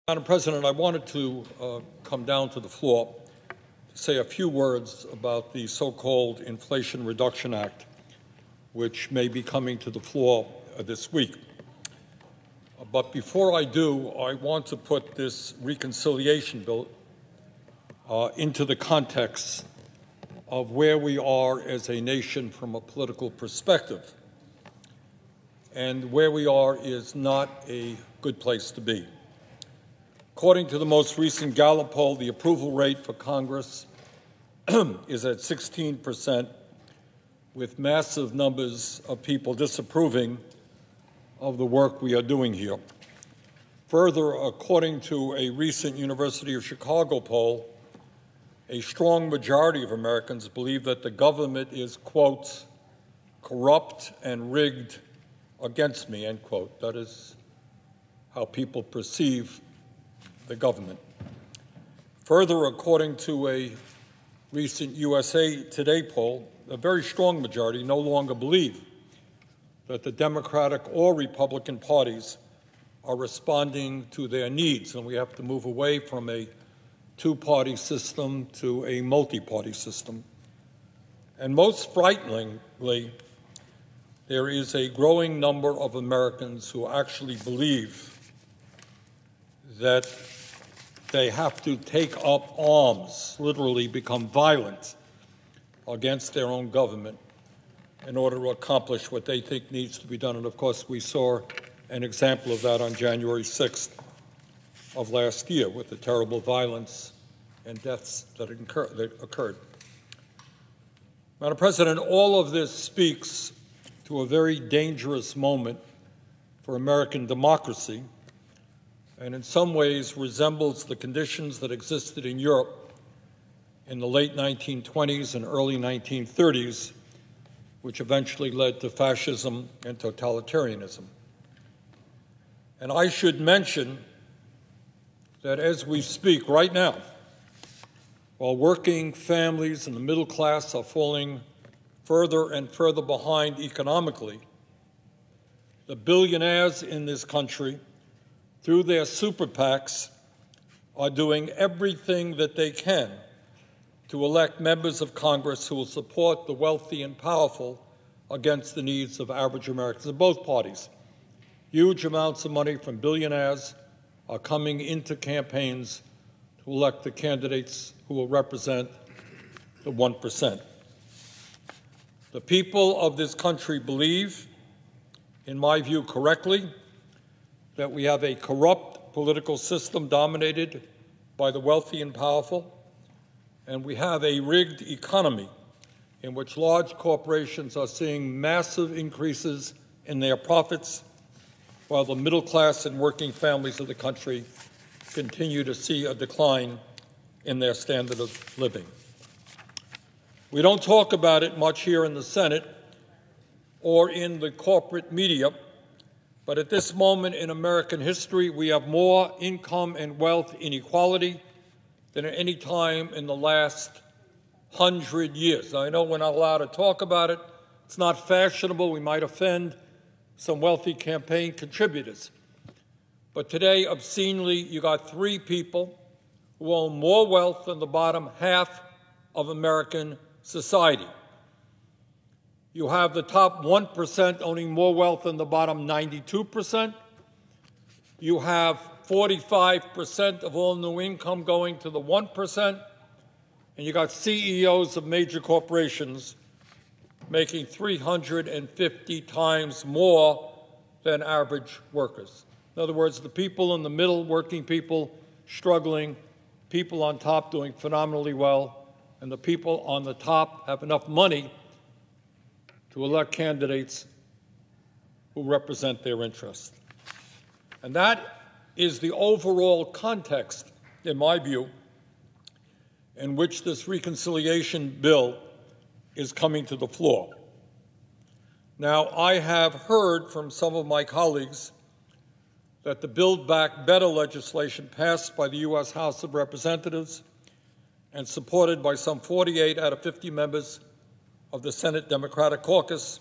Madam President, I wanted to come down to the floor to say a few words about the so-called Inflation Reduction Act, which may be coming to the floor this week. But before I do, I want to put this reconciliation bill into the context of where we are as a nation from a political perspective. And where we are is not a good place to be. According to the most recent Gallup poll, the approval rate for Congress is at 16%, with massive numbers of people disapproving of the work we are doing here. Further, according to a recent University of Chicago poll, a strong majority of Americans believe that the government is, quote, corrupt and rigged against me, end quote. That is how people perceive the government. Further, according to a recent USA Today poll, a very strong majority no longer believe that the Democratic or Republican parties are responding to their needs, and we have to move away from a two-party system to a multi-party system. And most frighteningly, there is a growing number of Americans who actually believe that they have to take up arms, literally become violent against their own government in order to accomplish what they think needs to be done. And of course, we saw an example of that on January 6th of last year with the terrible violence and deaths that occurred. Madam President, all of this speaks to a very dangerous moment for American democracy, and in some ways resembles the conditions that existed in Europe in the late 1920s and early 1930s, which eventually led to fascism and totalitarianism. And I should mention that as we speak right now, while working families and the middle class are falling further and further behind economically, the billionaires in this country, through their super PACs, are doing everything that they can to elect members of Congress who will support the wealthy and powerful against the needs of average Americans in both parties. Huge amounts of money from billionaires are coming into campaigns to elect the candidates who will represent the 1%. The people of this country believe, in my view correctly, that we have a corrupt political system dominated by the wealthy and powerful, and we have a rigged economy in which large corporations are seeing massive increases in their profits, while the middle class and working families of the country continue to see a decline in their standard of living. We don't talk about it much here in the Senate or in the corporate media, but at this moment in American history, we have more income and wealth inequality than at any time in the last 100 years. Now, I know we're not allowed to talk about it. It's not fashionable. We might offend some wealthy campaign contributors. But today, obscenely, you got 3 people who own more wealth than the bottom half of American society. You have the top 1% owning more wealth than the bottom 92%. You have 45% of all new income going to the 1%. And you got CEOs of major corporations making 350 times more than average workers. In other words, the people in the middle, working people, struggling, people on top doing phenomenally well, and the people on the top have enough money to elect candidates who represent their interests. And that is the overall context, in my view, in which this reconciliation bill is coming to the floor. Now, I have heard from some of my colleagues that the Build Back Better legislation passed by the U.S. House of Representatives and supported by some 48 out of 50 members of the Senate Democratic Caucus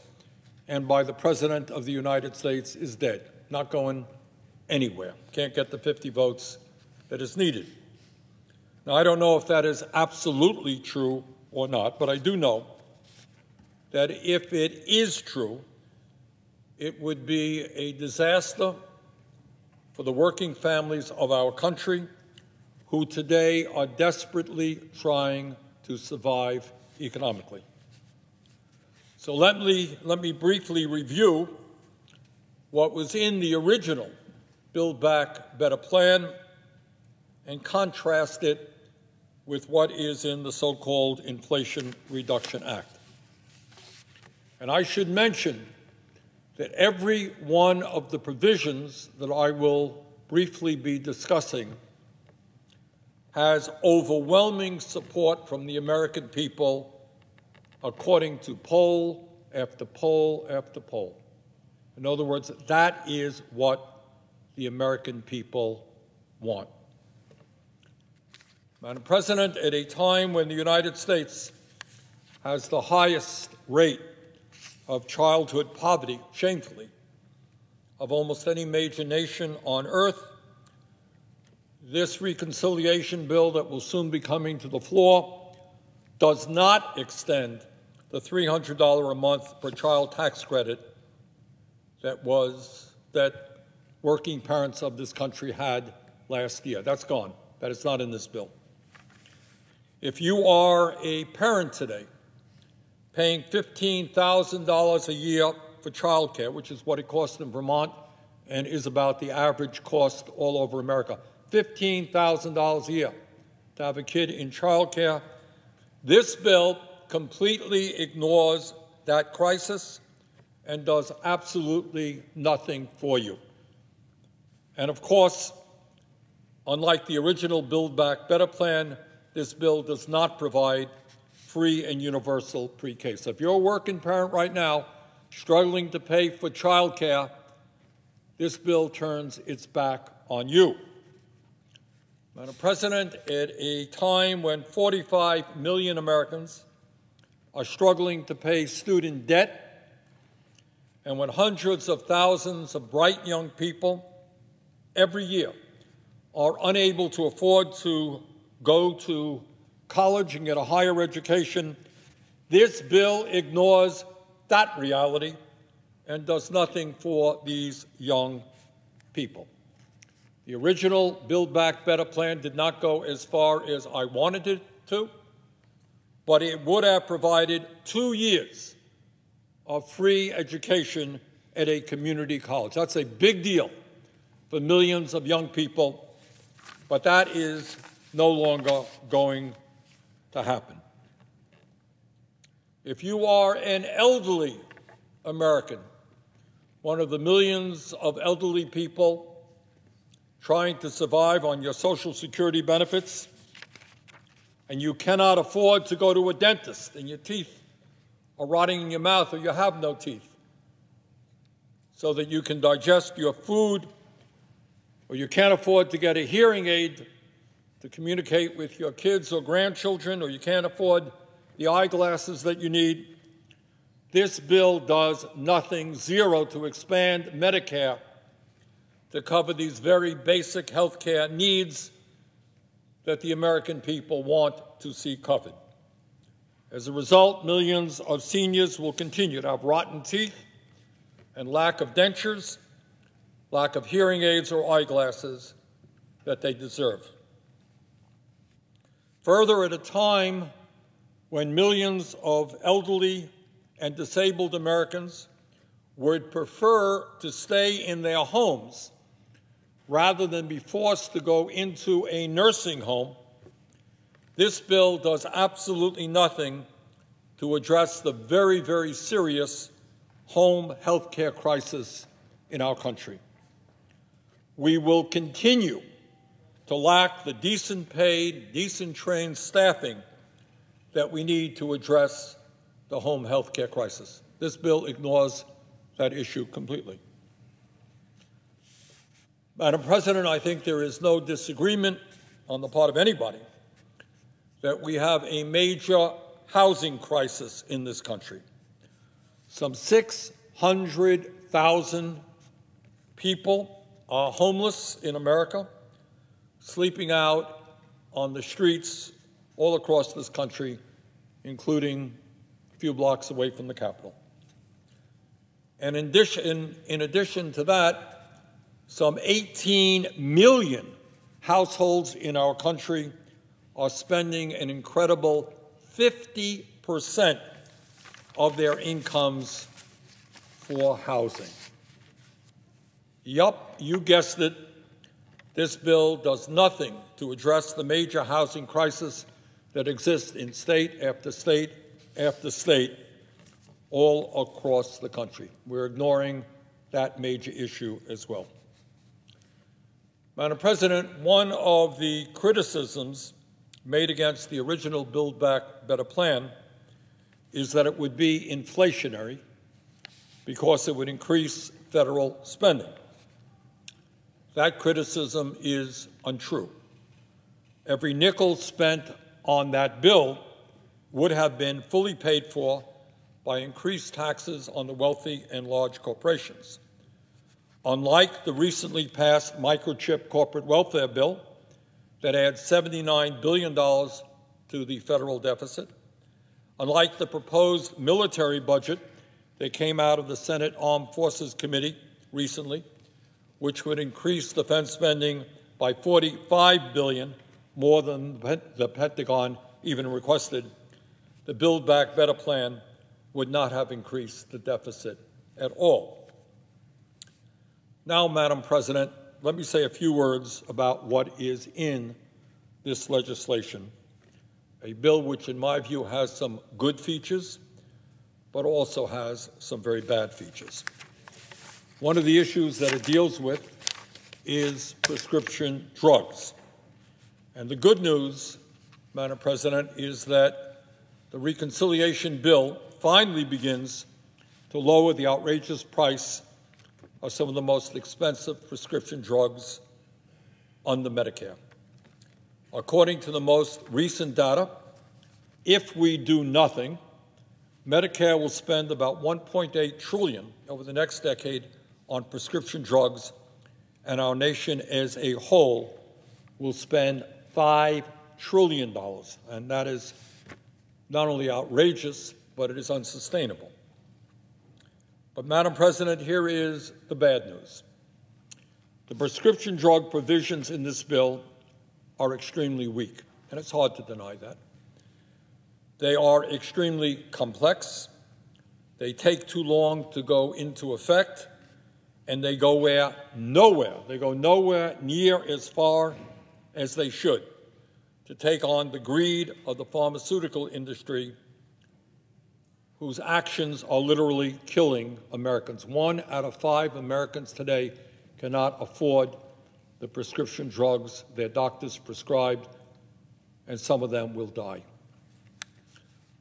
and by the President of the United States is dead, not going anywhere. Can't get the 50 votes that is needed. Now, I don't know if that is absolutely true or not, but I do know that if it is true, it would be a disaster for the working families of our country who today are desperately trying to survive economically. So let me briefly review what was in the original Build Back Better plan and contrast it with what is in the so-called Inflation Reduction Act. And I should mention that every one of the provisions that I will briefly be discussing has overwhelming support from the American people, according to poll after poll after poll. In other words, that is what the American people want. Madam President, at a time when the United States has the highest rate of childhood poverty, shamefully, of almost any major nation on earth, this reconciliation bill that will soon be coming to the floor does not extend the $300 a month per child tax credit that working parents of this country had last year. That's gone. That is not in this bill. If you are a parent today paying $15,000 a year for child care, which is what it costs in Vermont and is about the average cost all over America, $15,000 a year to have a kid in child care, this bill completely ignores that crisis and does absolutely nothing for you. And of course, unlike the original Build Back Better plan, this bill does not provide free and universal pre-K. So if you're a working parent right now struggling to pay for child care, this bill turns its back on you. Madam President, at a time when 45 million Americans are struggling to pay student debt, and when hundreds of thousands of bright young people every year are unable to afford to go to college and get a higher education, this bill ignores that reality and does nothing for these young people. The original Build Back Better plan did not go as far as I wanted it to, but it would have provided 2 years of free education at a community college. That's a big deal for millions of young people, but that is no longer going to happen. If you are an elderly American, one of the millions of elderly people trying to survive on your Social Security benefits, and you cannot afford to go to a dentist and your teeth are rotting in your mouth or you have no teeth so that you can digest your food, or you can't afford to get a hearing aid to communicate with your kids or grandchildren, or you can't afford the eyeglasses that you need, this bill does nothing, zero, to expand Medicare to cover these very basic health care needs that the American people want to see covered. As a result, millions of seniors will continue to have rotten teeth and lack of dentures, lack of hearing aids or eyeglasses that they deserve. Further, at a time when millions of elderly and disabled Americans would prefer to stay in their homes rather than be forced to go into a nursing home, this bill does absolutely nothing to address the very, very serious home health care crisis in our country. We will continue to lack the decent paid, decent trained staffing that we need to address the home health care crisis. This bill ignores that issue completely. Madam President, I think there is no disagreement on the part of anybody that we have a major housing crisis in this country. Some 600,000 people are homeless in America. sleeping out on the streets all across this country, including a few blocks away from the Capitol. And in addition to that, some 18 million households in our country are spending an incredible 50% of their incomes for housing. Yup, you guessed it. This bill does nothing to address the major housing crisis that exists in state after state after state all across the country. We're ignoring that major issue as well. Madam President, one of the criticisms made against the original Build Back Better plan is that it would be inflationary because it would increase federal spending. That criticism is untrue. Every nickel spent on that bill would have been fully paid for by increased taxes on the wealthy and large corporations. Unlike the recently passed microchip corporate welfare bill that adds $79 billion to the federal deficit, unlike the proposed military budget that came out of the Senate Armed Forces Committee recently, which would increase defense spending by $45 billion, more than the Pentagon even requested, the Build Back Better plan would not have increased the deficit at all. Now, Madam President, let me say a few words about what is in this legislation, a bill which, in my view, has some good features, but also has some very bad features. One of the issues that it deals with is prescription drugs. And the good news, Madam President, is that the reconciliation bill finally begins to lower the outrageous price of some of the most expensive prescription drugs under Medicare. According to the most recent data, if we do nothing, Medicare will spend about $1.8 trillion over the next decade on prescription drugs, and our nation as a whole will spend $5 trillion. And that is not only outrageous, but it is unsustainable. But, Madam President, here is the bad news. The prescription drug provisions in this bill are extremely weak, and it's hard to deny that. They are extremely complex. They take too long to go into effect, and they go nowhere. They go nowhere near as far as they should to take on the greed of the pharmaceutical industry, whose actions are literally killing Americans. 1 out of 5 Americans today cannot afford the prescription drugs their doctors prescribed, and some of them will die.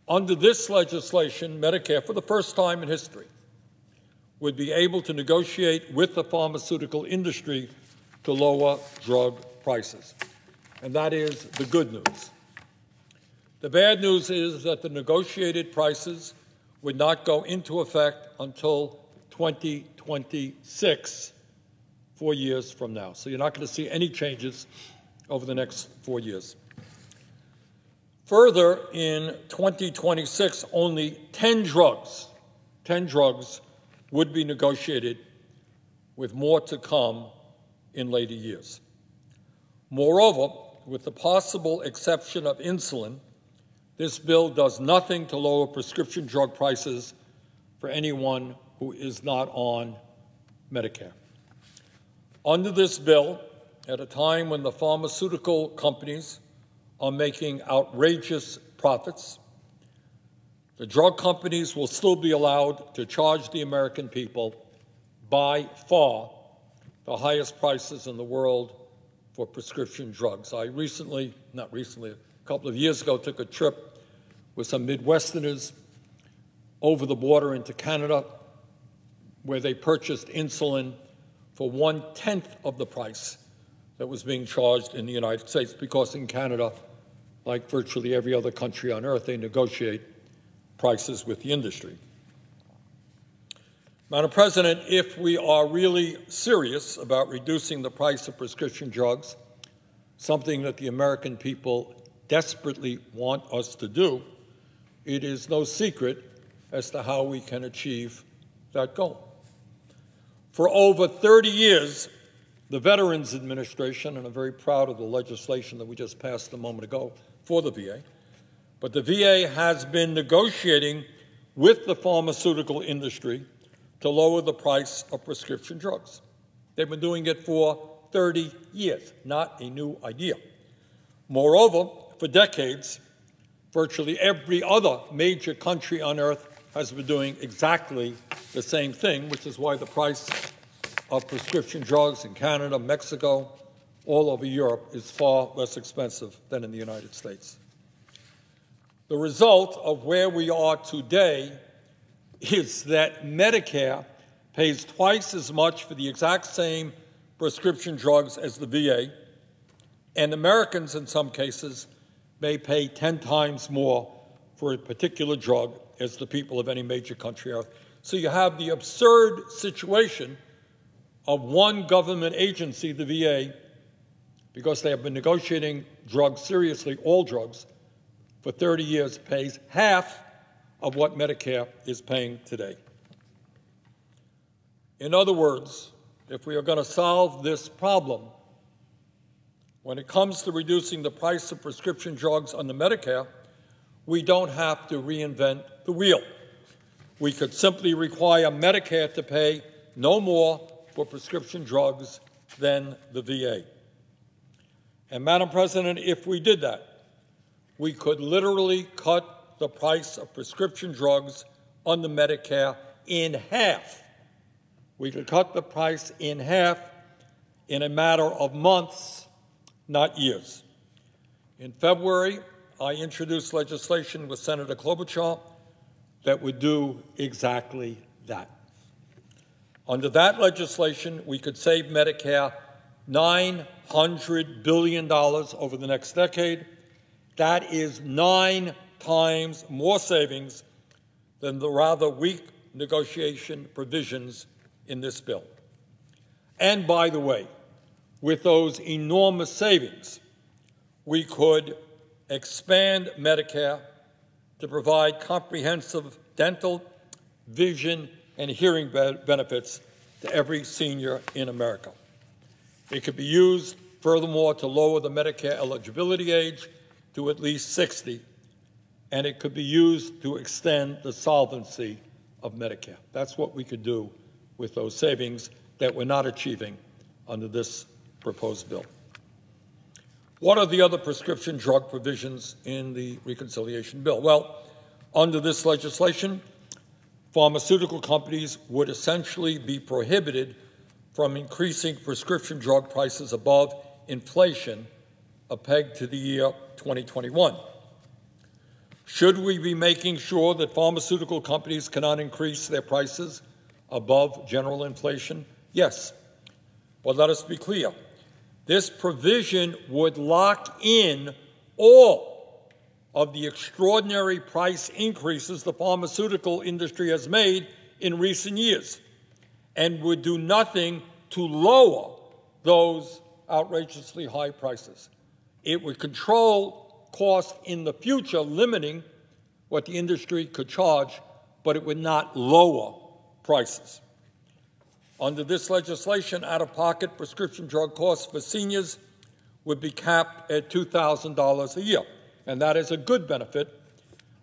Under this legislation, Medicare, for the first time in history, would be able to negotiate with the pharmaceutical industry to lower drug prices. And that is the good news. The bad news is that the negotiated prices would not go into effect until 2026, 4 years from now. So you're not going to see any changes over the next 4 years. Further, in 2026, only 10 drugs would be negotiated, with more to come in later years. Moreover, with the possible exception of insulin, this bill does nothing to lower prescription drug prices for anyone who is not on Medicare. Under this bill, at a time when the pharmaceutical companies are making outrageous profits, the drug companies will still be allowed to charge the American people by far the highest prices in the world for prescription drugs. A couple of years ago, took a trip with some Midwesterners over the border into Canada, where they purchased insulin for 1/10 of the price that was being charged in the United States, because in Canada, like virtually every other country on earth, they negotiate prices with the industry. Madam President, if we are really serious about reducing the price of prescription drugs, something that the American people desperately want us to do, it is no secret as to how we can achieve that goal. For over 30 years, the Veterans Administration, and I'm very proud of the legislation that we just passed a moment ago for the VA, but the VA has been negotiating with the pharmaceutical industry to lower the price of prescription drugs. They've been doing it for 30 years, not a new idea. Moreover, for decades, virtually every other major country on earth has been doing exactly the same thing, which is why the price of prescription drugs in Canada, Mexico, all over Europe is far less expensive than in the United States. The result of where we are today is that Medicare pays twice as much for the exact same prescription drugs as the VA, and Americans in some cases may pay 10 times more for a particular drug as the people of any major country are. So you have the absurd situation of one government agency, the VA, because they have been negotiating drugs seriously, all drugs, for 30 years, pays half of what Medicare is paying today. In other words, if we are going to solve this problem, when it comes to reducing the price of prescription drugs under Medicare, we don't have to reinvent the wheel. We could simply require Medicare to pay no more for prescription drugs than the VA. And Madam President, if we did that, we could literally cut the price of prescription drugs under Medicare in half. We could cut the price in half in a matter of months, not years. In February, I introduced legislation with Senator Klobuchar that would do exactly that. Under that legislation, we could save Medicare $900 billion over the next decade. That is 9 times more savings than the rather weak negotiation provisions in this bill. And by the way, with those enormous savings, we could expand Medicare to provide comprehensive dental, vision, and hearing benefits to every senior in America. It could be used, furthermore, to lower the Medicare eligibility age to at least 60, and it could be used to extend the solvency of Medicare. That's what we could do with those savings that we're not achieving under this proposed bill. What are the other prescription drug provisions in the reconciliation bill? Well, under this legislation, pharmaceutical companies would essentially be prohibited from increasing prescription drug prices above inflation, pegged to the year 2021. Should we be making sure that pharmaceutical companies cannot increase their prices above general inflation? Yes. But let us be clear. This provision would lock in all of the extraordinary price increases the pharmaceutical industry has made in recent years and would do nothing to lower those outrageously high prices. It would control costs in the future, limiting what the industry could charge, but it would not lower prices. Under this legislation, out-of-pocket prescription drug costs for seniors would be capped at $2,000 a year, and that is a good benefit,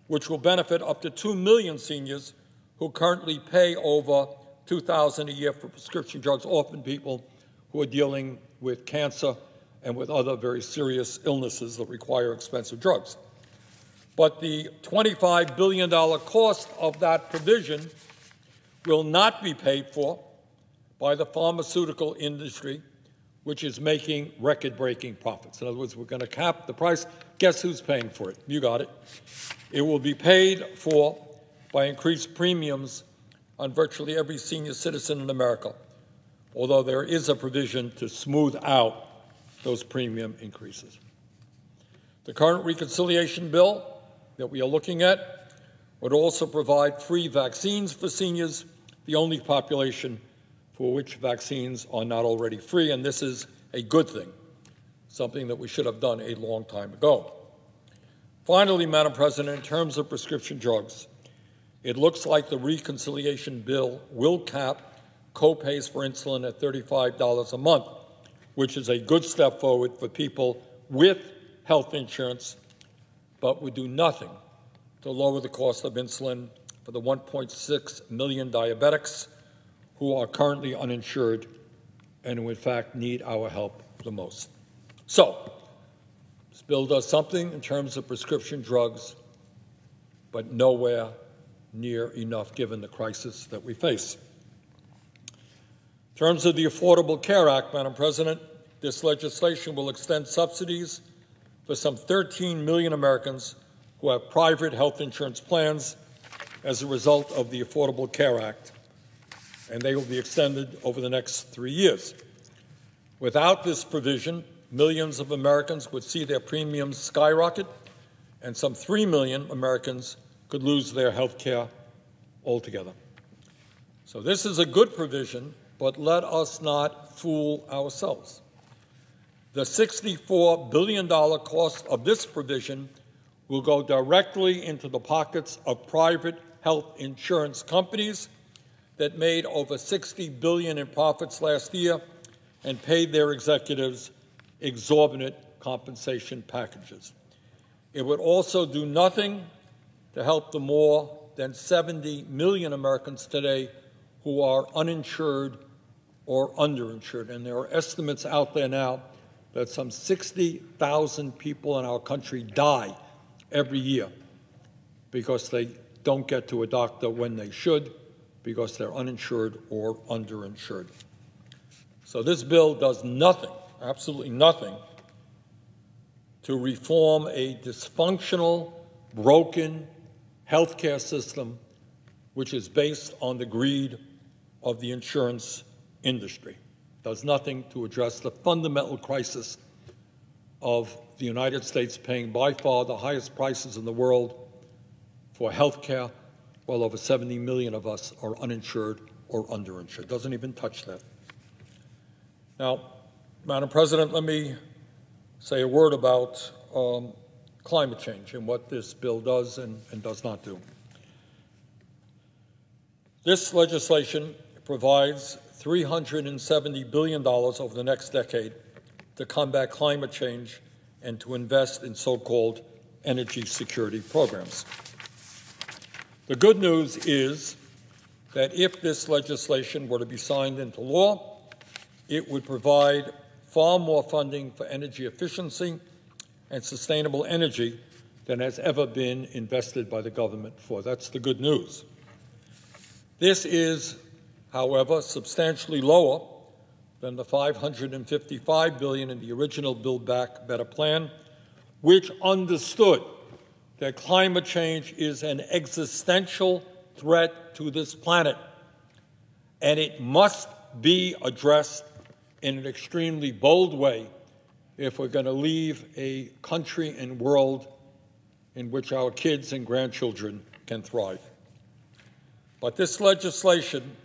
which will benefit up to 2 million seniors who currently pay over $2,000 a year for prescription drugs, often people who are dealing with cancer and with other very serious illnesses that require expensive drugs. But the $25 billion cost of that provision will not be paid for by the pharmaceutical industry, which is making record-breaking profits. In other words, we're going to cap the price. Guess who's paying for it? You got it. It will be paid for by increased premiums on virtually every senior citizen in America, although there is a provision to smooth out those premium increases. The current reconciliation bill that we are looking at would also provide free vaccines for seniors, the only population for which vaccines are not already free, and this is a good thing. something that we should have done a long time ago. Finally, Madam President, in terms of prescription drugs, it looks like the reconciliation bill will cap co-pays for insulin at $35 a month, which is a good step forward for people with health insurance, but would do nothing to lower the cost of insulin for the 1.6 million diabetics who are currently uninsured and who, in fact, need our help the most. So, this bill does something in terms of prescription drugs, but nowhere near enough given the crisis that we face. In terms of the Affordable Care Act, Madam President, this legislation will extend subsidies for some 13 million Americans who have private health insurance plans as a result of the Affordable Care Act, and they will be extended over the next 3 years. Without this provision, millions of Americans would see their premiums skyrocket, and some 3 million Americans could lose their health care altogether. So this is a good provision, but let us not fool ourselves. The $64 billion cost of this provision will go directly into the pockets of private health insurance companies that made over $60 billion in profits last year and paid their executives exorbitant compensation packages. It would also do nothing to help the more than 70 million Americans today who are uninsured or underinsured. And there are estimates out there now that some 60,000 people in our country die every year because they don't get to a doctor when they should, because they're uninsured or underinsured. So this bill does nothing, absolutely nothing, to reform a dysfunctional, broken healthcare system which is based on the greed of the insurance industry. Does nothing to address the fundamental crisis of the United States paying by far the highest prices in the world for health care, while over 70 million of us are uninsured or underinsured. Doesn't even touch that. Now, Madam President, let me say a word about climate change and what this bill does and does not do. This legislation provides $370 billion over the next decade to combat climate change and to invest in so-called energy security programs. The good news is that if this legislation were to be signed into law, it would provide far more funding for energy efficiency and sustainable energy than has ever been invested by the government before. That's the good news. This is, however, substantially lower than the $555 billion in the original Build Back Better plan, which understood that climate change is an existential threat to this planet, and it must be addressed in an extremely bold way if we're going to leave a country and world in which our kids and grandchildren can thrive. But this legislation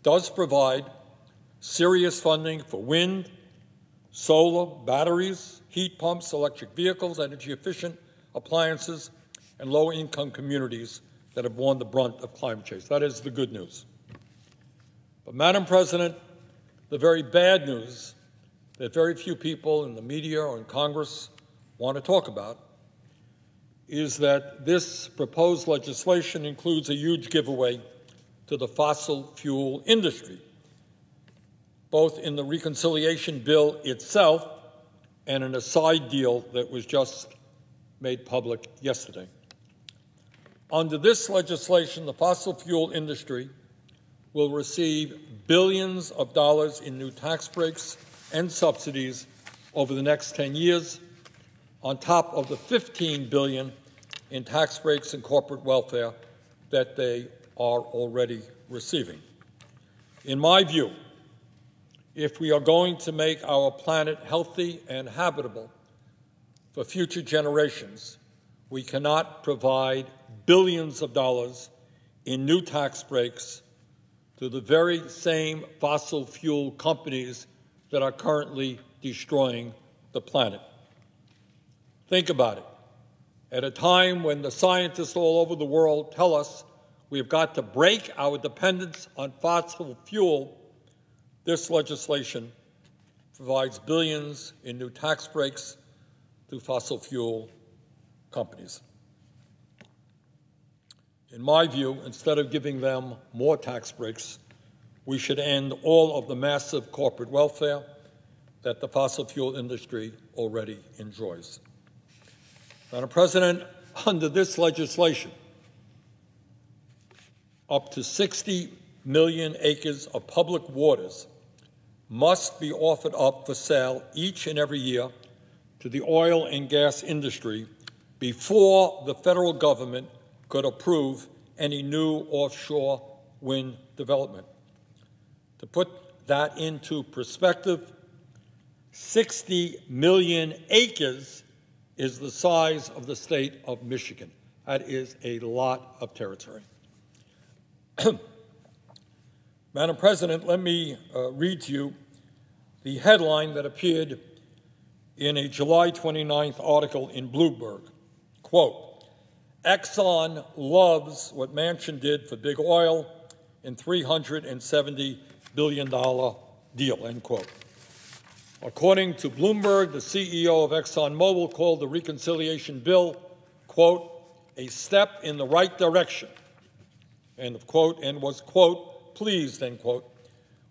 does provide serious funding for wind, solar, batteries, heat pumps, electric vehicles, energy-efficient appliances, and low-income communities that have borne the brunt of climate change. That is the good news. But, Madam President, the very bad news that very few people in the media or in Congress want to talk about is that this proposed legislation includes a huge giveaway to the fossil fuel industry, both in the reconciliation bill itself and in a side deal that was just made public yesterday. Under this legislation, the fossil fuel industry will receive billions of dollars in new tax breaks and subsidies over the next 10 years, on top of the $15 billion in tax breaks and corporate welfare that they are already receiving. In my view, if we are going to make our planet healthy and habitable for future generations, we cannot provide billions of dollars in new tax breaks to the very same fossil fuel companies that are currently destroying the planet. Think about it. At a time when the scientists all over the world tell us we've got to break our dependence on fossil fuel, this legislation provides billions in new tax breaks to fossil fuel companies. In my view, instead of giving them more tax breaks, we should end all of the massive corporate welfare that the fossil fuel industry already enjoys. Madam President, under this legislation, up to 60 million acres of public waters must be offered up for sale each and every year to the oil and gas industry before the federal government could approve any new offshore wind development. To put that into perspective, 60 million acres is the size of the state of Michigan. That is a lot of territory. Madam President, let me read to you the headline that appeared in a July 29th article in Bloomberg. Quote, Exxon loves what Manchin did for big oil in $370 billion deal, end quote. According to Bloomberg, the CEO of ExxonMobil called the reconciliation bill, quote, a step in the right direction, end of quote, and was, quote, pleased, end quote,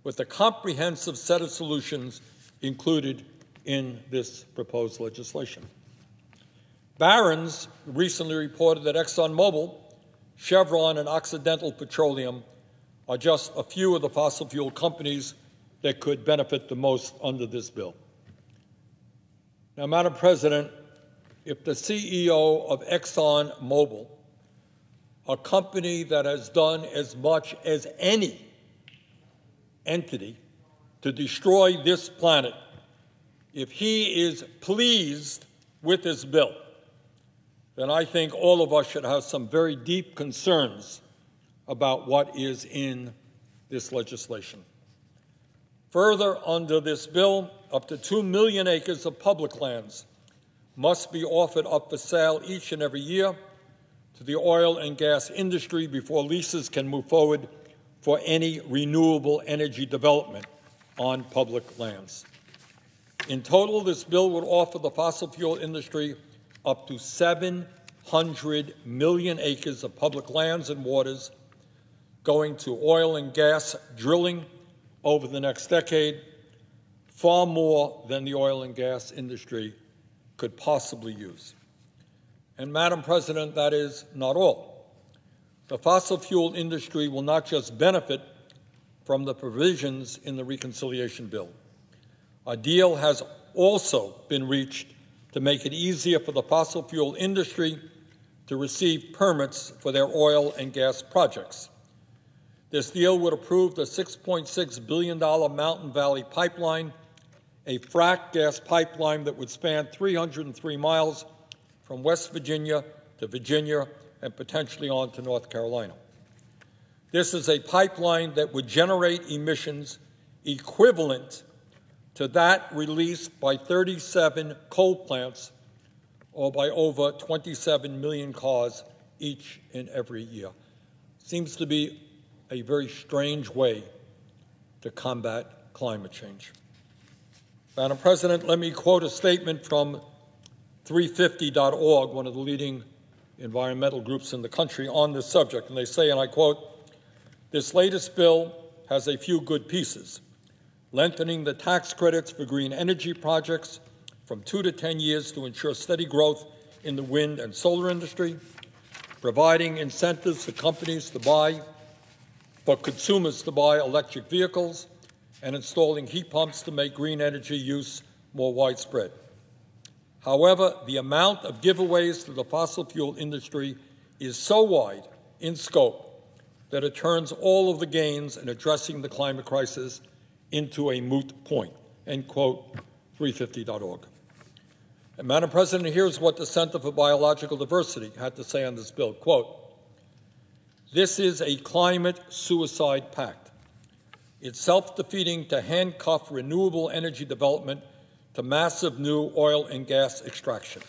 with the comprehensive set of solutions included in this proposed legislation. Barron's recently reported that ExxonMobil, Chevron, and Occidental Petroleum are just a few of the fossil fuel companies that could benefit the most under this bill. Now, Madam President, if the CEO of ExxonMobil, a company that has done as much as any entity to destroy this planet, if he is pleased with this bill, then I think all of us should have some very deep concerns about what is in this legislation. Further, under this bill, up to 2 million acres of public lands must be offered up for sale each and every year to the oil and gas industry before leases can move forward for any renewable energy development on public lands. In total, this bill would offer the fossil fuel industry up to 700 million acres of public lands and waters going to oil and gas drilling over the next decade, far more than the oil and gas industry could possibly use. And, Madam President, that is not all. The fossil fuel industry will not just benefit from the provisions in the reconciliation bill. A deal has also been reached to make it easier for the fossil fuel industry to receive permits for their oil and gas projects. This deal would approve the $6.6 billion Mountain Valley Pipeline, a frack gas pipeline that would span 303 miles from West Virginia to Virginia and potentially on to North Carolina. This is a pipeline that would generate emissions equivalent to that released by 37 coal plants or by over 27 million cars each and every year. Seems to be a very strange way to combat climate change. Madam President, let me quote a statement from 350.org, one of the leading environmental groups in the country, on this subject. And they say, and I quote, this latest bill has a few good pieces, lengthening the tax credits for green energy projects from 2 to 10 years to ensure steady growth in the wind and solar industry, providing incentives for companies to buy, for consumers to buy electric vehicles, and installing heat pumps to make green energy use more widespread. However, the amount of giveaways to the fossil fuel industry is so wide in scope that it turns all of the gains in addressing the climate crisis into a moot point, end quote, 350.org. And Madam President, here's what the Center for Biological Diversity had to say on this bill, quote, this is a climate suicide pact. It's self-defeating to handcuff renewable energy development to massive new oil and gas extraction.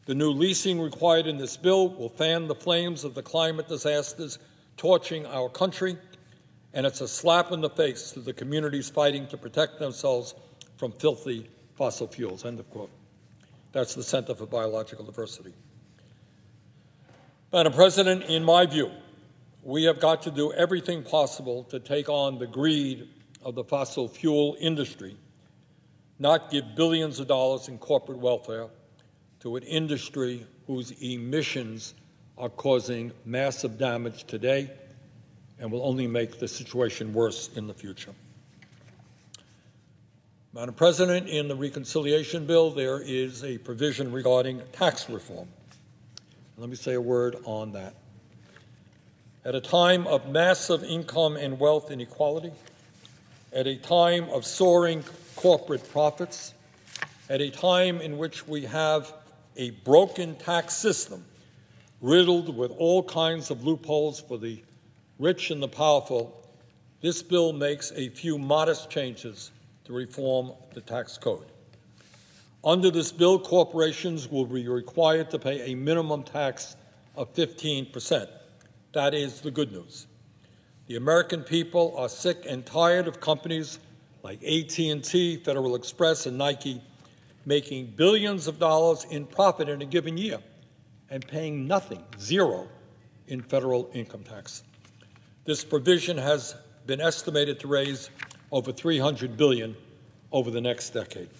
The new leasing required in this bill will fan the flames of the climate disasters torching our country, and it's a slap in the face to the communities fighting to protect themselves from filthy fossil fuels, end of quote. That's the Center for Biological Diversity. Madam President, in my view, we have got to do everything possible to take on the greed of the fossil fuel industry, not give billions of dollars in corporate welfare to an industry whose emissions are causing massive damage today and will only make the situation worse in the future. Madam President, in the reconciliation bill, there is a provision regarding tax reform. Let me say a word on that. At a time of massive income and wealth inequality, at a time of soaring corporate profits, at a time in which we have a broken tax system riddled with all kinds of loopholes for the rich and the powerful, this bill makes a few modest changes to reform the tax code. Under this bill, corporations will be required to pay a minimum tax of 15%. That is the good news. The American people are sick and tired of companies like AT&T, Federal Express, and Nike making billions of dollars in profit in a given year and paying nothing, zero, in federal income tax. This provision has been estimated to raise over $300 billion over the next decade.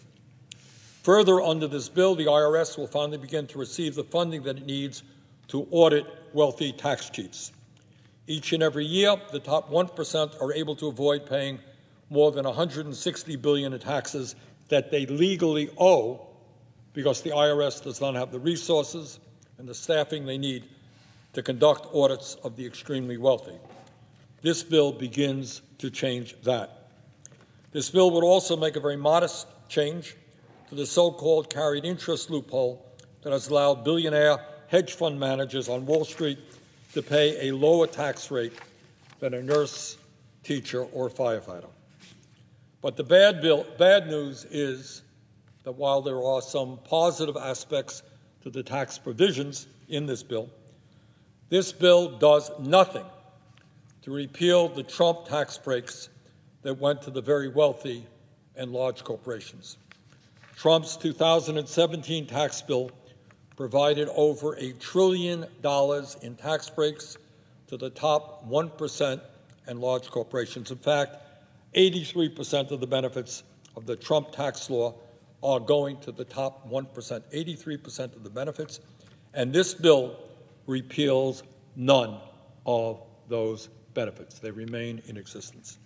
Further, under this bill, the IRS will finally begin to receive the funding that it needs to audit wealthy tax cheats. Each and every year, the top 1% are able to avoid paying more than $160 billion in taxes that they legally owe because the IRS does not have the resources and the staffing they need to conduct audits of the extremely wealthy. This bill begins to change that. This bill would also make a very modest change to the so-called carried interest loophole that has allowed billionaire hedge fund managers on Wall Street to pay a lower tax rate than a nurse, teacher, or firefighter. But the bad news is that while there are some positive aspects to the tax provisions in this bill does nothing to repeal the Trump tax breaks that went to the very wealthy and large corporations. Trump's 2017 tax bill provided over $1 trillion in tax breaks to the top 1% and large corporations. In fact, 83% of the benefits of the Trump tax law are going to the top 1%, 83% of the benefits, and this bill repeals none of those benefits. They remain in existence.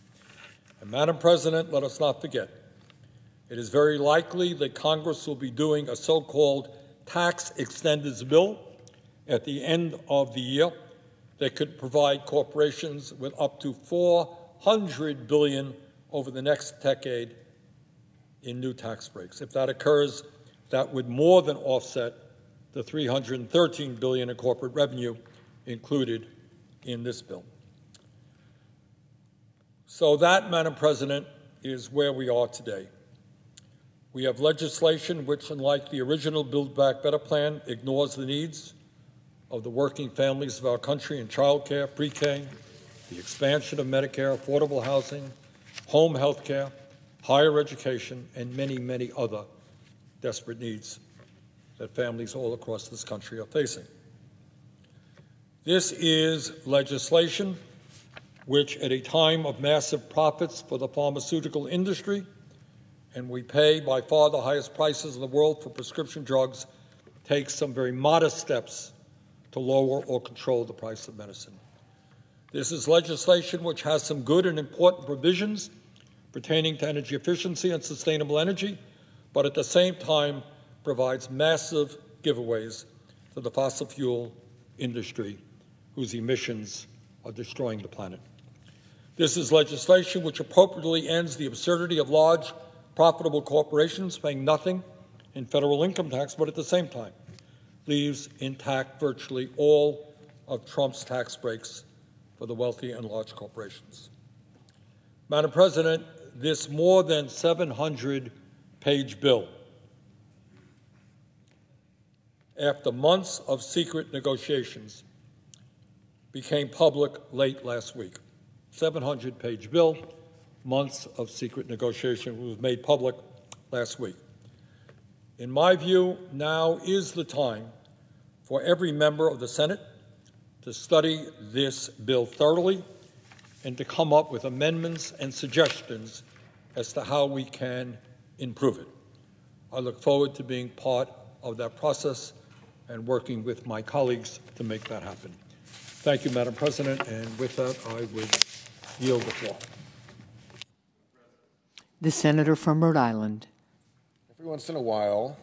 And Madam President, let us not forget, it is very likely that Congress will be doing a so-called tax extenders bill at the end of the year that could provide corporations with up to $400 billion over the next decade in new tax breaks. If that occurs, that would more than offset the $313 billion in corporate revenue included in this bill. So that, Madam President, is where we are today. We have legislation which, unlike the original Build Back Better plan, ignores the needs of the working families of our country in child care, pre-K, the expansion of Medicare, affordable housing, home health care, higher education, and many, many other desperate needs that families all across this country are facing. This is legislation which, at a time of massive profits for the pharmaceutical industry, and we pay by far the highest prices in the world for prescription drugs, takes some very modest steps to lower or control the price of medicine. This is legislation which has some good and important provisions pertaining to energy efficiency and sustainable energy, but at the same time provides massive giveaways to the fossil fuel industry whose emissions are destroying the planet. This is legislation which appropriately ends the absurdity of large, profitable corporations paying nothing in federal income tax, but at the same time leaves intact virtually all of Trump's tax breaks for the wealthy and large corporations. Madam President, this more than 700 700-page bill. After months of secret negotiations, became public late last week. 700-page bill, months of secret negotiation was made public last week. In my view, now is the time for every member of the Senate to study this bill thoroughly and to come up with amendments and suggestions as to how we can improve it. I look forward to being part of that process and working with my colleagues to make that happen. Thank you, Madam President, and with that, I would yield the floor. The senator from Rhode Island. Every once in a while,